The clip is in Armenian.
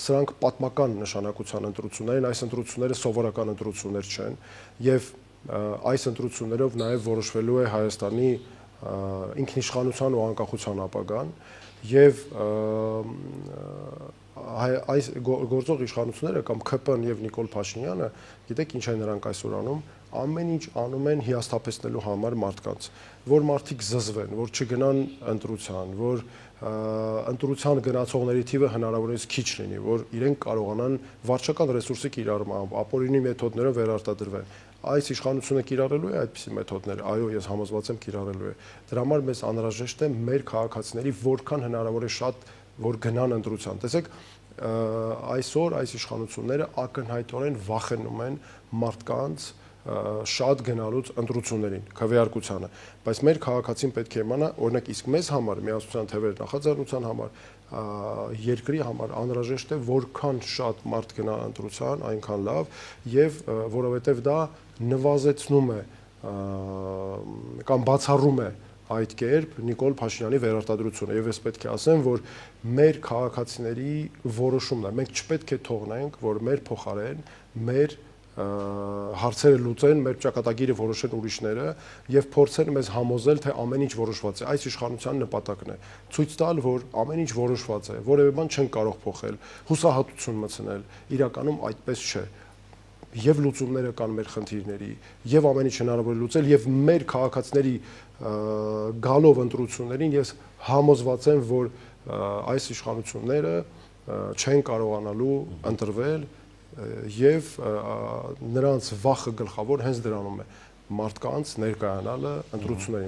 սրանք պատմական նշանակության ընտրություններ են, այս ընտրությունները սովորական ընտրություններ չեն եւ այս ընտրություններով նաեւ որոշվելու է Հայաստանի ինքնիշխանության ու անկախության ապագան եւ այս գործող իշխանությունները կամ ՔՊ-ն եւ Նիկոլ Փաշինյանը, գիտեք ինչ են նրանք այսօր անում, ամեն ինչ անում են հիասթափեցնելու համար մարդկանց, որ մարդիկ զզվեն, որ չգնան ընտրության, որ ընտրության գնացողների թիվը հնարավորինս քիչ լինի, որ իրենք կարողանան վարչական ռեսուրսի կիրառմամբ, ապօրինի մեթոդներով վերարտադրվեն։ Այս իշխանությունը կիրառելու է այդպիսի մեթոդներ, այո, ես համոզված եմ կիրառելու է։ Դրա համար մեզ անհրաժեշտ է մեր քաղաքացիների որքան հնարավոր է շատ որ գնան ընտրության։ Տեսեք, այսօր այս իշխանությունները ակնհայտորեն վախենում են մարդկանց շատ գնալուց ընտրություններին, քվեարկությանը, բայց մեր քաղաքացին պետք է իմանա, օրինակ իսկ մեզ համար միասնության թևերի նախաձեռնության համար, երկրի համար անհրաժեշտ է որքան շատ մարդ գնա ընտրության, այնքան լավ, եւ որովհետեւ դա նվազեցնում է կամ բացառում է այդ կերպ Նիկոլ Փաշինյանի վերարտադրությունը եւ ես պետք է ասեմ, որ մեր քաղաքացիների որոշումն է, մենք չպետք է թողնենք, որ մեր փոխարեն մեր հարցերը լուծեն, մեր ճակատագիրը որոշեն ուրիշները եւ փորձեն մեզ համոզել, թե ամեն ինչ որոշված է։ Այս իշխանության նպատակն է ցույց տալ, որ ամեն ինչ որոշված է, որևէ բան չեն կարող փոխել, հուսահատություն մտցնել, իրականում այդպես չէ։ Եվ լուծումները կան մեր խնդիրների, եւ ամեն ինչ հնարավոր է լուծել, եւ մեր քաղաքացիների գալով ընտրություններին ես համոզված եմ, որ այս իշխանությունները չեն կարողանալու ընտրվել եւ նրանց վախը գլխավոր հենց դրանում է մարդկանց ներկայանալը ընտրություններին